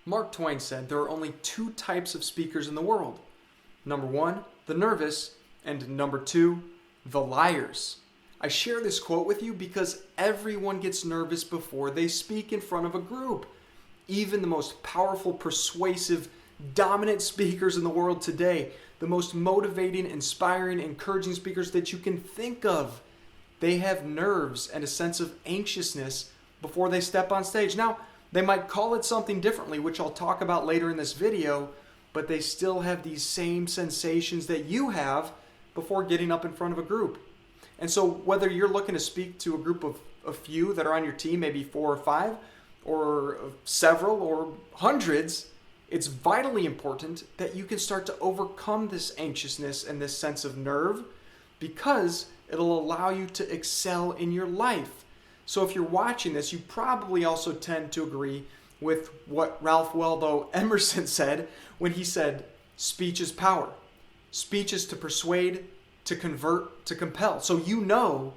Mark Twain said there are only two types of speakers in the world. Number one, the nervous, and number two, the liars. I share this quote with you because everyone gets nervous before they speak in front of a group. Even the most powerful, persuasive, dominant speakers in the world today, the most motivating, inspiring, encouraging speakers that you can think of, they have nerves and a sense of anxiousness before they step on stage. Now, they might call it something differently, which I'll talk about later in this video, but they still have these same sensations that you have before getting up in front of a group. And so whether you're looking to speak to a group of a few that are on your team, maybe 4 or 5, or several or hundreds, it's vitally important that you can start to overcome this anxiousness and this sense of nerve, because it'll allow you to excel in your life. So if you're watching this, you probably also tend to agree with what Ralph Waldo Emerson said when he said, speech is power. Speech is to persuade, to convert, to compel. So you know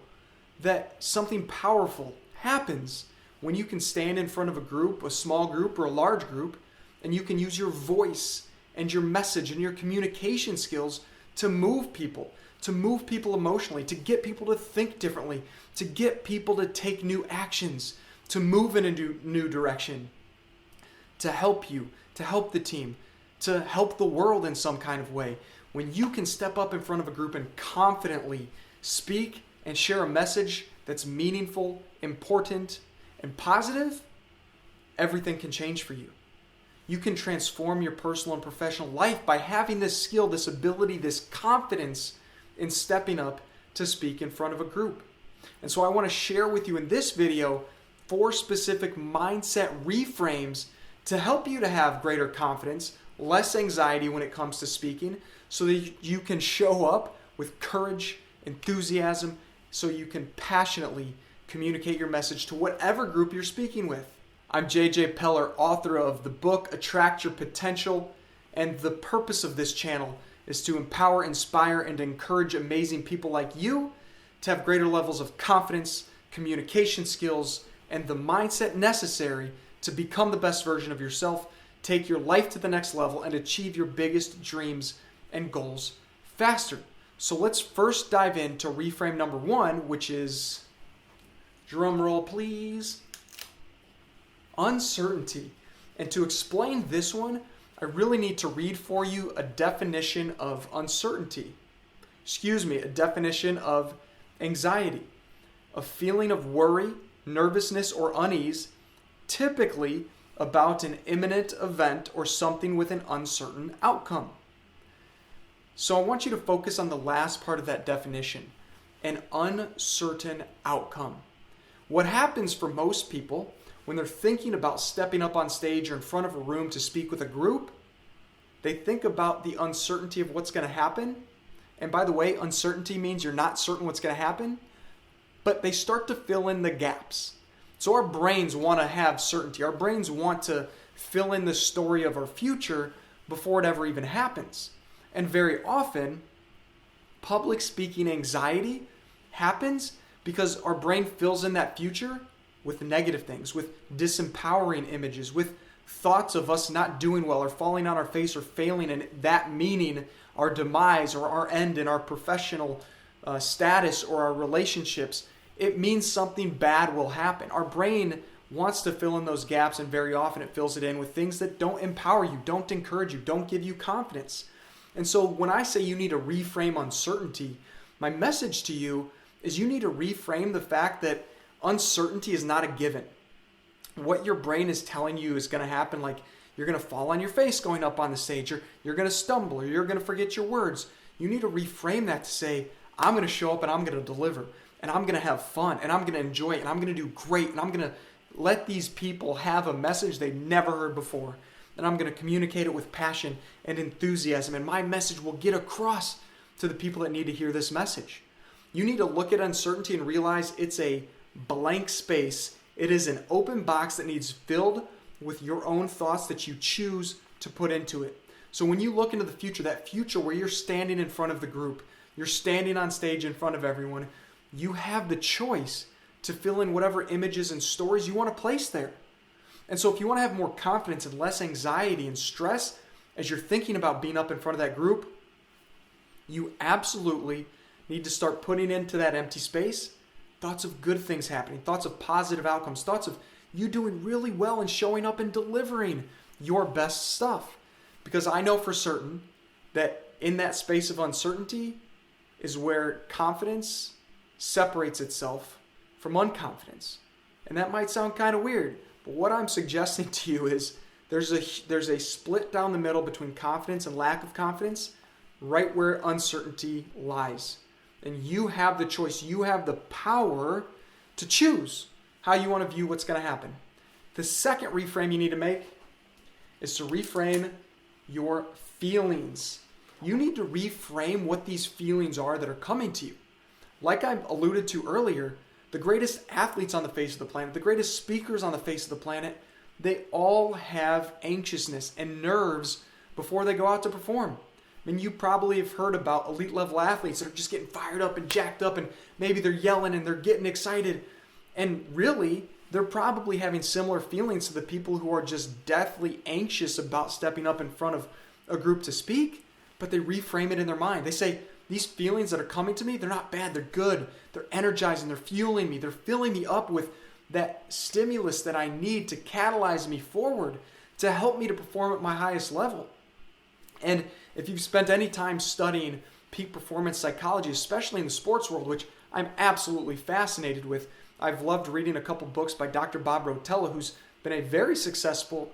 that something powerful happens when you can stand in front of a group, a small group or a large group, and you can use your voice and your message and your communication skills to move people emotionally, to get people to think differently, to get people to take new actions, to move in a new direction, to help you, to help the team, to help the world in some kind of way. When you can step up in front of a group and confidently speak and share a message that's meaningful, important, and positive, everything can change for you. You can transform your personal and professional life by having this skill, this ability, this confidence in stepping up to speak in front of a group. And so I want to share with you in this video 4 specific mindset reframes to help you to have greater confidence, less anxiety when it comes to speaking, so that you can show up with courage, enthusiasm, so you can passionately communicate your message to whatever group you're speaking with. I'm JJ Peller, author of the book Attract Your Potential, and the purpose of this channel is to empower, inspire, and encourage amazing people like you to have greater levels of confidence, communication skills, and the mindset necessary to become the best version of yourself, take your life to the next level, and achieve your biggest dreams and goals faster. So let's first dive into reframe number 1, which is, drum roll please, uncertainty. And to explain this one, I really need to read for you a definition of uncertainty. A definition of anxiety. A feeling of worry, nervousness, or unease, typically about an imminent event or something with an uncertain outcome. So I want you to focus on the last part of that definition, an uncertain outcome. What happens for most people when they're thinking about stepping up on stage or in front of a room to speak with a group, they think about the uncertainty of what's going to happen. And by the way, uncertainty means you're not certain what's going to happen, but they start to fill in the gaps. So our brains want to have certainty. Our brains want to fill in the story of our future before it ever even happens. And very often, public speaking anxiety happens because our brain fills in that future with negative things, with disempowering images, with thoughts of us not doing well or falling on our face or failing, and that meaning our demise or our end in our professional status or our relationships. It means something bad will happen. Our brain wants to fill in those gaps, and very often it fills it in with things that don't empower you, don't encourage you, don't give you confidence. And so when I say you need to reframe uncertainty, my message to you is you need to reframe the fact that uncertainty is not a given. What your brain is telling you is going to happen, like you're going to fall on your face going up on the stage, or you're going to stumble, or you're going to forget your words. You need to reframe that to say, I'm going to show up and I'm going to deliver, and I'm going to have fun, and I'm going to enjoy it, and I'm going to do great, and I'm going to let these people have a message they've never heard before, and I'm going to communicate it with passion and enthusiasm, and my message will get across to the people that need to hear this message. You need to look at uncertainty and realize it's a blank space. It is an open box that needs filled with your own thoughts that you choose to put into it. So when you look into the future, that future where you're standing in front of the group, you're standing on stage in front of everyone, you have the choice to fill in whatever images and stories you want to place there. And so if you want to have more confidence and less anxiety and stress as you're thinking about being up in front of that group, you absolutely need to start putting into that empty space thoughts of good things happening, thoughts of positive outcomes, thoughts of you doing really well and showing up and delivering your best stuff. Because I know for certain that in that space of uncertainty is where confidence separates itself from unconfidence. And that might sound kind of weird, but what I'm suggesting to you is there's a split down the middle between confidence and lack of confidence, right where uncertainty lies. And you have the choice, you have the power to choose how you want to view what's going to happen. The second reframe you need to make is to reframe your feelings. You need to reframe what these feelings are that are coming to you. Like I alluded to earlier, the greatest athletes on the face of the planet, the greatest speakers on the face of the planet, they all have anxiousness and nerves before they go out to perform. I mean, you probably have heard about elite level athletes that are just getting fired up and jacked up, and maybe they're yelling and they're getting excited. And really, they're probably having similar feelings to the people who are just deathly anxious about stepping up in front of a group to speak, but they reframe it in their mind. They say, these feelings that are coming to me, they're not bad, they're good. They're energizing, they're fueling me, they're filling me up with that stimulus that I need to catalyze me forward, to help me to perform at my highest level. And if you've spent any time studying peak performance psychology, especially in the sports world, which I'm absolutely fascinated with, I've loved reading a couple books by Dr. Bob Rotella, who's been a very successful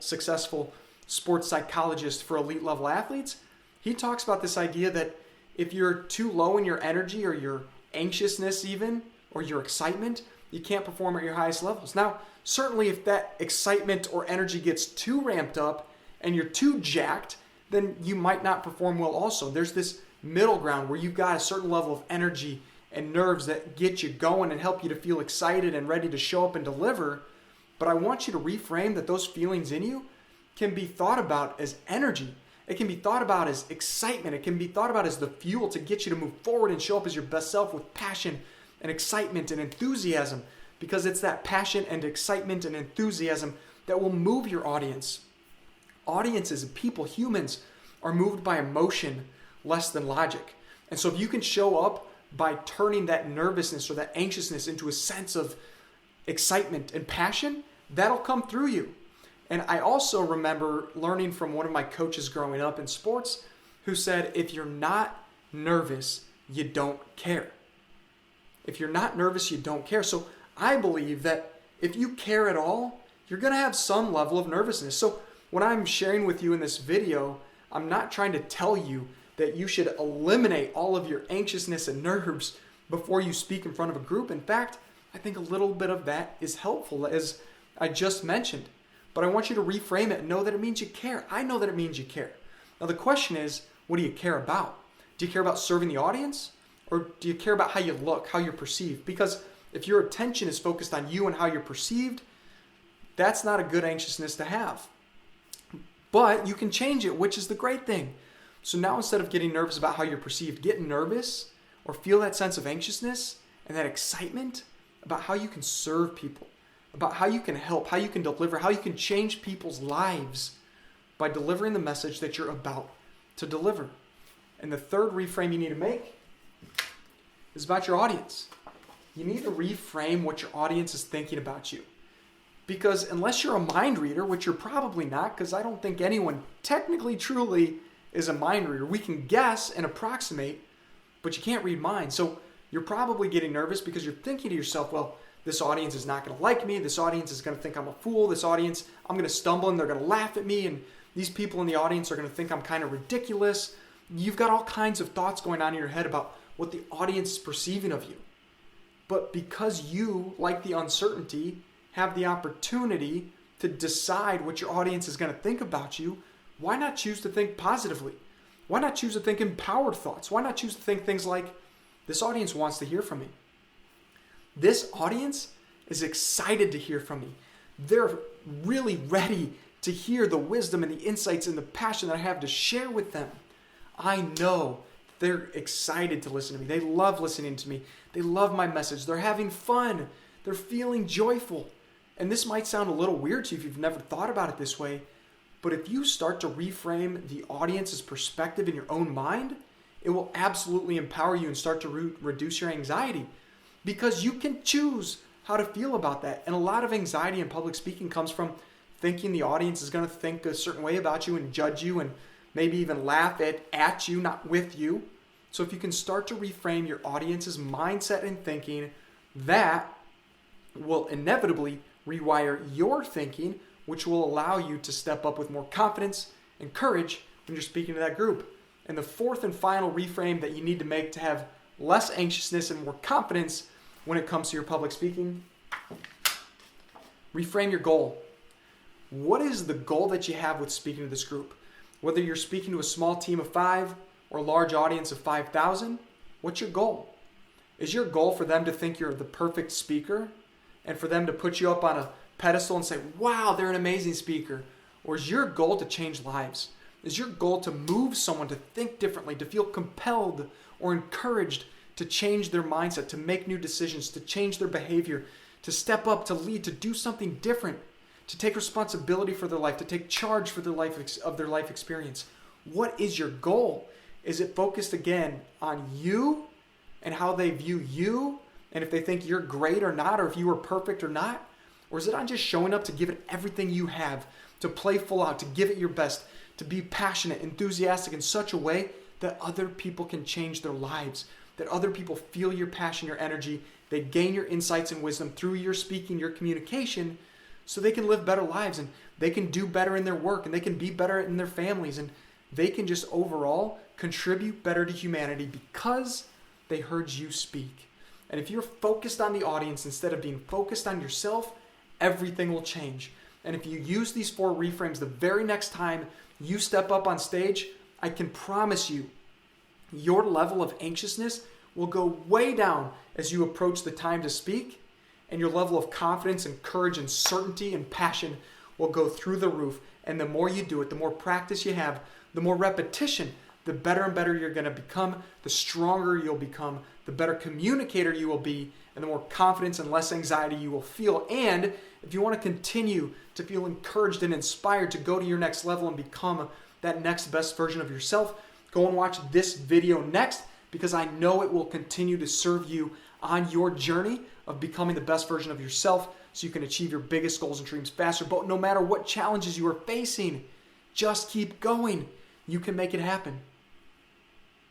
sports psychologist for elite level athletes. He talks about this idea that if you're too low in your energy or your anxiousness even, or your excitement, you can't perform at your highest levels. Now, certainly if that excitement or energy gets too ramped up and you're too jacked, then you might not perform well also. There's this middle ground where you've got a certain level of energy and nerves that get you going and help you to feel excited and ready to show up and deliver. But I want you to reframe that those feelings in you can be thought about as energy. It can be thought about as excitement. It can be thought about as the fuel to get you to move forward and show up as your best self with passion and excitement and enthusiasm, because it's that passion and excitement and enthusiasm that will move your audience. Audiences and people, humans, are moved by emotion less than logic. And so if you can show up by turning that nervousness or that anxiousness into a sense of excitement and passion, that'll come through you. And I also remember learning from one of my coaches growing up in sports who said, if you're not nervous, you don't care. If you're not nervous, you don't care. So I believe that if you care at all, you're going to have some level of nervousness. So what I'm sharing with you in this video, I'm not trying to tell you that you should eliminate all of your anxiousness and nerves before you speak in front of a group. In fact, I think a little bit of that is helpful, as I just mentioned. But I want you to reframe it and know that it means you care. I know that it means you care. Now the question is, what do you care about? Do you care about serving the audience? Or do you care about how you look, how you're perceived? Because if your attention is focused on you and how you're perceived, that's not a good anxiousness to have. But you can change it, which is the great thing. So now instead of getting nervous about how you're perceived, get nervous or feel that sense of anxiousness and that excitement about how you can serve people, about how you can help, how you can deliver, how you can change people's lives by delivering the message that you're about to deliver. And the third reframe you need to make is about your audience. You need to reframe what your audience is thinking about you. Because unless you're a mind reader, which you're probably not, because I don't think anyone technically truly is a mind reader. We can guess and approximate, but you can't read minds. So you're probably getting nervous because you're thinking to yourself, well, this audience is not going to like me. This audience is going to think I'm a fool. This audience, I'm going to stumble and they're going to laugh at me. And these people in the audience are going to think I'm kind of ridiculous. You've got all kinds of thoughts going on in your head about what the audience is perceiving of you. But because you, like the uncertainty, have the opportunity to decide what your audience is going to think about you, why not choose to think positively? Why not choose to think empowered thoughts? Why not choose to think things like, this audience wants to hear from me. This audience is excited to hear from me. They're really ready to hear the wisdom and the insights and the passion that I have to share with them. I know they're excited to listen to me. They love listening to me. They love my message. They're having fun. They're feeling joyful. And this might sound a little weird to you if you've never thought about it this way, but if you start to reframe the audience's perspective in your own mind, it will absolutely empower you and start to reduce your anxiety, because you can choose how to feel about that. And a lot of anxiety in public speaking comes from thinking the audience is going to think a certain way about you and judge you and maybe even laugh at you, not with you. So if you can start to reframe your audience's mindset and thinking, that will inevitably rewire your thinking, which will allow you to step up with more confidence and courage when you're speaking to that group. And the fourth and final reframe that you need to make to have less anxiousness and more confidence when it comes to your public speaking, reframe your goal. What is the goal that you have with speaking to this group? Whether you're speaking to a small team of 5 or a large audience of 5,000, what's your goal? Is your goal for them to think you're the perfect speaker and for them to put you up on a pedestal and say, wow, they're an amazing speaker? Or is your goal to change lives? Is your goal to move someone to think differently, to feel compelled or encouraged to change their mindset, to make new decisions, to change their behavior, to step up, to lead, to do something different, to take responsibility for their life, to take charge for their life experience? What is your goal? Is it focused again on you and how they view you and if they think you're great or not, or if you are perfect or not? Or is it on just showing up to give it everything you have, to play full out, to give it your best, to be passionate, enthusiastic in such a way that other people can change their lives, that other people feel your passion, your energy, they gain your insights and wisdom through your speaking, your communication, so they can live better lives and they can do better in their work and they can be better in their families and they can just overall contribute better to humanity because they heard you speak. And if you're focused on the audience instead of being focused on yourself, everything will change. And if you use these 4 reframes the very next time you step up on stage, I can promise you your level of anxiousness will go way down as you approach the time to speak, and your level of confidence and courage and certainty and passion will go through the roof. And the more you do it, the more practice you have, the more repetition, the better and better you're going to become, the stronger you'll become, the better communicator you will be, and the more confidence and less anxiety you will feel. And if you want to continue to feel encouraged and inspired to go to your next level and become that next best version of yourself, go and watch this video next, because I know it will continue to serve you on your journey of becoming the best version of yourself so you can achieve your biggest goals and dreams faster. But no matter what challenges you are facing, just keep going. You can make it happen.